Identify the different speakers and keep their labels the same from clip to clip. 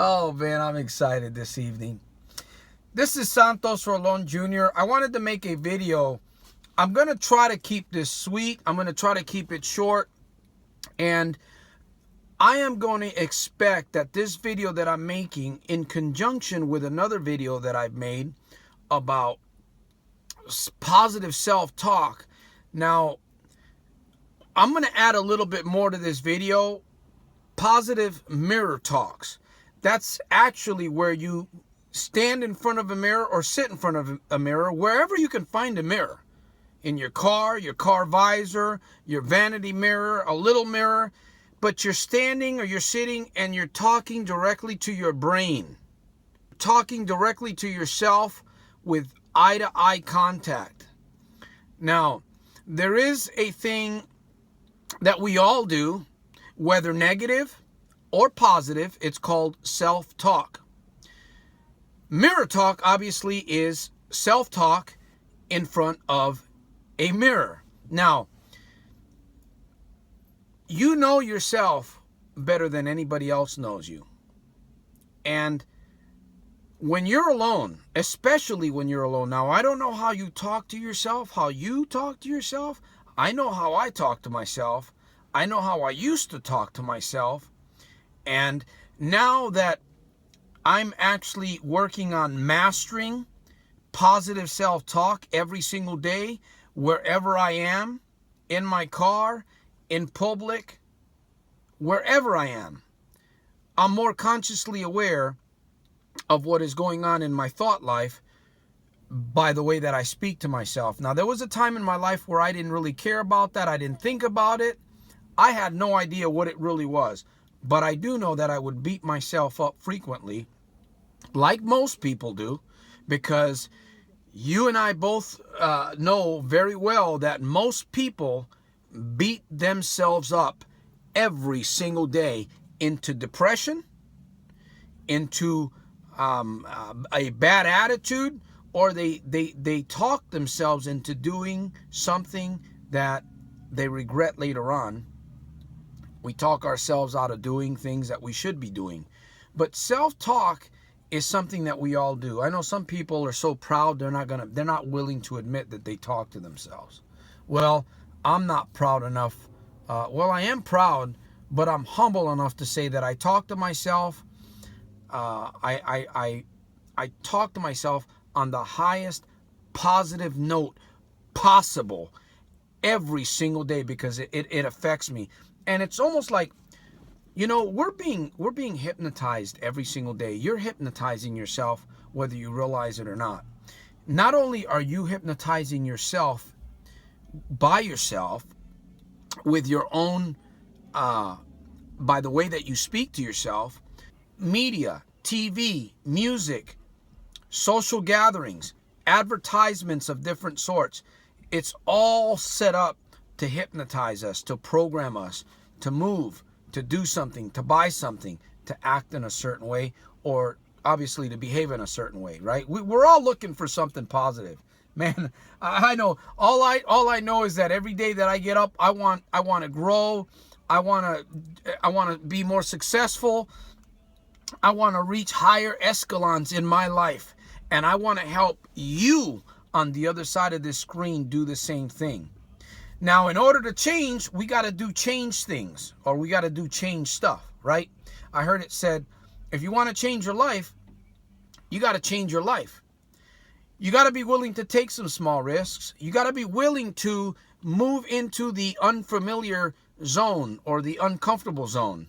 Speaker 1: Oh man, I'm excited this evening. This is Santos Rolon Jr. I wanted to make a video. I'm going to try to keep this sweet. I'm going to try to keep it short. And I am going to expect that this video that I'm making, in conjunction with another video that I've made about positive self-talk. Now, I'm going to add a little bit more to this video. Positive mirror talks. That's actually where you stand in front of a mirror or sit in front of a mirror, wherever you can find a mirror. In your car visor, your vanity mirror, a little mirror. But you're standing or you're sitting and you're talking directly to your brain. Talking directly to yourself with eye-to-eye contact. Now, there is a thing that we all do, whether negative or positive. It's called self-talk. Mirror talk obviously is self-talk in front of a mirror. Now, you know yourself better than anybody else knows you. And when you're alone, especially when you're alone, now I don't know how you talk to yourself, how you talk to yourself. I know how I talk to myself. I know how I used to talk to myself. And now that I'm actually working on mastering positive self-talk every single day, wherever I am, in my car, in public, wherever I am, I'm more consciously aware of what is going on in my thought life by the way that I speak to myself. Now, there was a time in my life where I didn't really care about that. I didn't think about it. I had no idea what it really was. But I do know that I would beat myself up frequently, like most people do, because you and I both know very well that most people beat themselves up every single day into depression, into a bad attitude, or they talk themselves into doing something that they regret later on. We talk ourselves out of doing things that we should be doing. But self-talk is something that we all do. I know some people are so proud they're not willing to admit that they talk to themselves. Well, I'm not proud enough. Well, I am proud, but I'm humble enough to say that I talk to myself. I talk to myself on the highest positive note possible every single day, because it affects me. And it's almost like, you know, we're being hypnotized every single day. You're hypnotizing yourself whether you realize it or not. Not only are you hypnotizing yourself by yourself with your own, by the way that you speak to yourself, media, TV, music, social gatherings, advertisements of different sorts, it's all set up to hypnotize us, to program us, to move, to do something, to buy something, to act in a certain way, or obviously to behave in a certain way, right? We're all looking for something positive. Man, I know, all I know is that every day that I get up, I want to grow, I want to be more successful, I want to reach higher echelons in my life, and I want to help you on the other side of this screen do the same thing. Now, in order to change, we got to do change things, or we got to do change stuff, right? I heard it said, if you want to change your life, you got to change your life. You got to be willing to take some small risks. You got to be willing to move into the unfamiliar zone or the uncomfortable zone.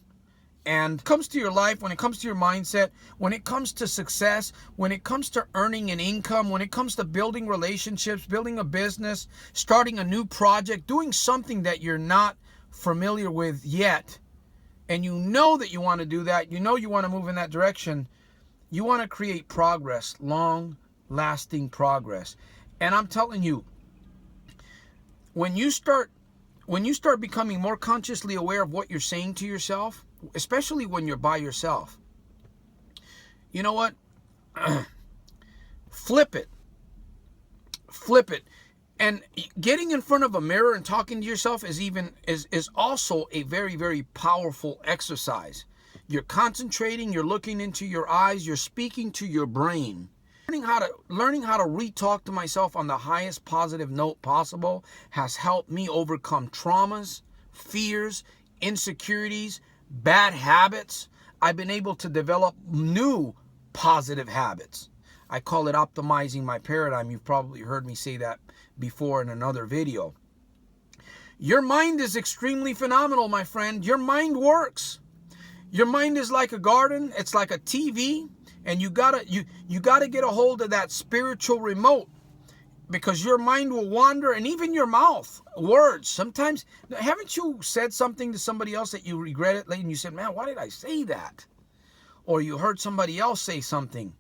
Speaker 1: And when it comes to your life, when it comes to your mindset, when it comes to success, when it comes to earning an income, when it comes to building relationships, building a business, starting a new project, doing something that you're not familiar with yet, and you know that you want to do that, you know you want to move in that direction, you want to create progress, long-lasting progress. And I'm telling you, when you start becoming more consciously aware of what you're saying to yourself, especially when you're by yourself, you know what? Flip it. And getting in front of a mirror and talking to yourself is also a very, very powerful exercise. You're concentrating, you're looking into your eyes, you're speaking to your brain. Learning how to re-talk to myself on the highest positive note possible has helped me overcome traumas, fears, insecurities, bad habits. I've been able to develop new positive habits. I call it optimizing my paradigm. You've probably heard me say that before in another video. Your mind is extremely phenomenal, my friend. Your mind works. Your mind is like a garden. It's like a TV. And you gotta get a hold of that spiritual remote, because your mind will wander, and even your mouth, words. Sometimes, haven't you said something to somebody else that you regret it later and you said, man, why did I say that? Or you heard somebody else say something.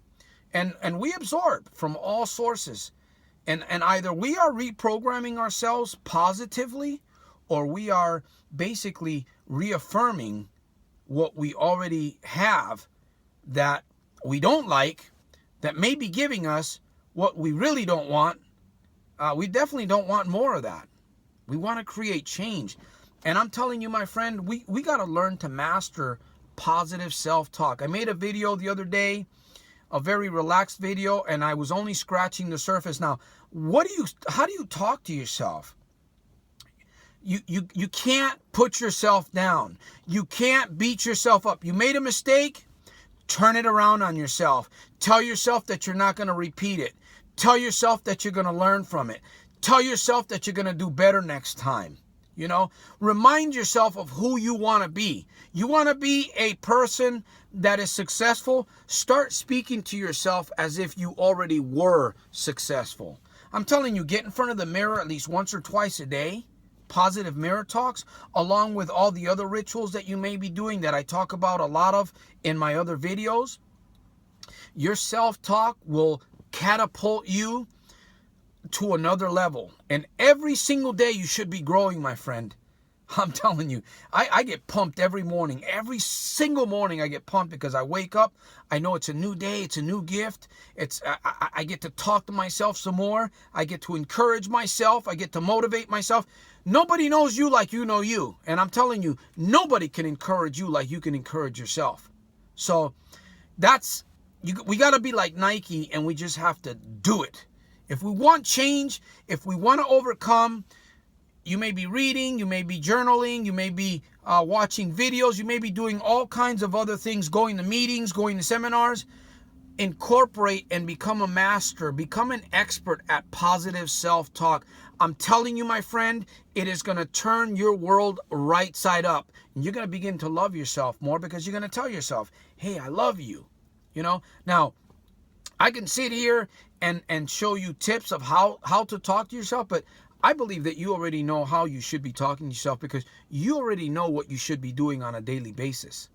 Speaker 1: And we absorb from all sources. And either we are reprogramming ourselves positively, or we are basically reaffirming what we already have that we don't like, that may be giving us what we really don't want. We definitely don't want more of that. We want to create change. And I'm telling you, my friend, we got to learn to master positive self-talk. I made a video the other day, a very relaxed video, and I was only scratching the surface. Now, how do you talk to yourself? You can't put yourself down. You can't beat yourself up. You made a mistake. Turn it around on yourself. Tell yourself that you're not going to repeat it. Tell yourself that you're going to learn from it. Tell yourself that you're going to do better next time. You know, remind yourself of who you want to be. You want to be a person that is successful? Start speaking to yourself as if you already were successful. I'm telling you, get in front of the mirror at least once or twice a day. Positive mirror talks, along with all the other rituals that you may be doing that I talk about a lot of in my other videos. Your self-talk will catapult you to another level. And every single day you should be growing, my friend. I'm telling you, I get pumped every morning. Every single morning I get pumped because I wake up. I know it's a new day. It's a new gift. I get to talk to myself some more. I get to encourage myself. I get to motivate myself. Nobody knows you like you know you. And I'm telling you, nobody can encourage you like you can encourage yourself. So we got to be like Nike, and we just have to do it. If we want change, if we want to overcome, you may be reading, you may be journaling, you may be watching videos, you may be doing all kinds of other things, going to meetings, going to seminars. Incorporate and become a master, become an expert at positive self-talk. I'm telling you, my friend, it is going to turn your world right side up. And you're going to begin to love yourself more, because you're going to tell yourself, hey, I love you. You know, now I can sit here and show you tips of how to talk to yourself, but I believe that you already know how you should be talking to yourself, because you already know what you should be doing on a daily basis.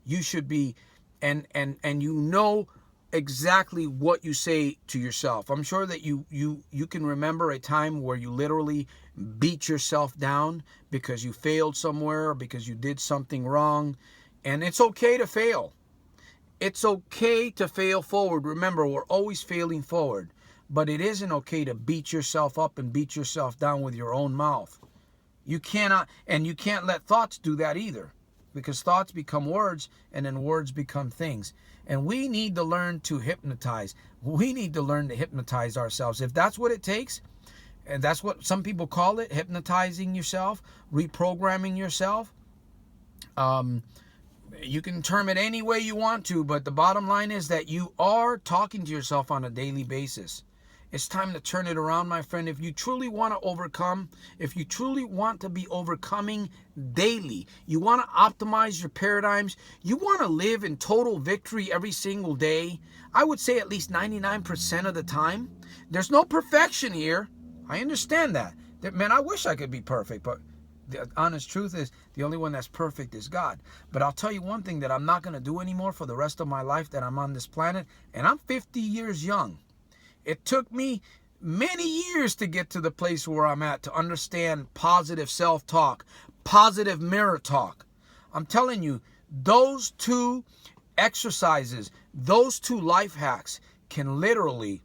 Speaker 1: You should be, and you know exactly what you say to yourself. I'm sure that you can remember a time where you literally beat yourself down because you failed somewhere, or because you did something wrong. And it's okay to fail. It's okay to fail forward. Remember, we're always failing forward. But it isn't okay to beat yourself up and beat yourself down with your own mouth. You cannot, and you can't let thoughts do that either, because thoughts become words, and then words become things. And we need to learn to hypnotize. We need to learn to hypnotize ourselves. If that's what it takes, and that's what some people call it, hypnotizing yourself, reprogramming yourself. You can term it any way you want to, but the bottom line is that you are talking to yourself on a daily basis. It's time to turn it around, my friend. If you truly want to overcome, if you truly want to be overcoming daily, you want to optimize your paradigms, you want to live in total victory every single day, I would say at least 99% of the time. There's no perfection here. I understand that. Man, I wish I could be perfect, but the honest truth is the only one that's perfect is God. But I'll tell you one thing that I'm not going to do anymore for the rest of my life that I'm on this planet, and I'm 50 years young. It took me many years to get to the place where I'm at, to understand positive self-talk, positive mirror talk. I'm telling you, those two exercises, those two life hacks can literally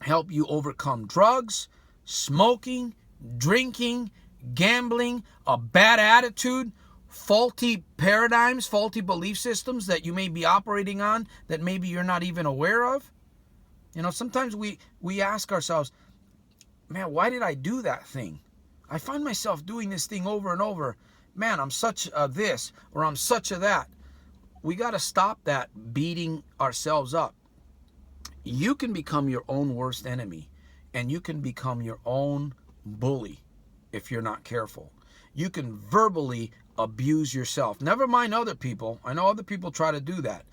Speaker 1: help you overcome drugs, smoking, drinking, gambling, a bad attitude, faulty paradigms, faulty belief systems that you may be operating on that maybe you're not even aware of. You know, sometimes we ask ourselves, man, why did I do that thing? I find myself doing this thing over and over. Man, I'm such a this, or I'm such a that. We got to stop that beating ourselves up. You can become your own worst enemy, and you can become your own bully if you're not careful. You can verbally abuse yourself. Never mind other people. I know other people try to do that.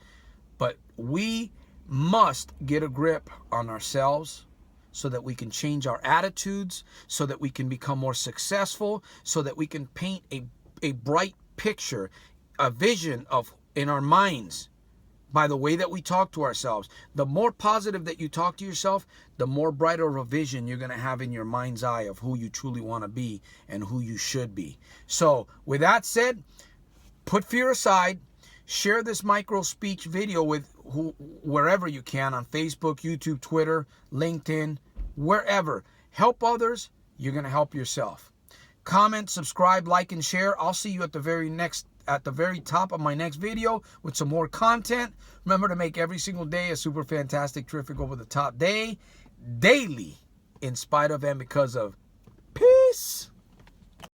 Speaker 1: But we must get a grip on ourselves so that we can change our attitudes, so that we can become more successful, so that we can paint a bright picture, a vision of in our minds by the way that we talk to ourselves. The more positive that you talk to yourself, the more brighter of a vision you're going to have in your mind's eye of who you truly want to be and who you should be. So with that said, put fear aside. Share this micro speech video with wherever you can, on Facebook, YouTube, Twitter, LinkedIn, wherever. Help others, you're going to help yourself. Comment, subscribe, like, and share. I'll see you at the very top of my next video with some more content. Remember to make every single day a super fantastic, terrific, over the top day, daily, in spite of and because of. Peace.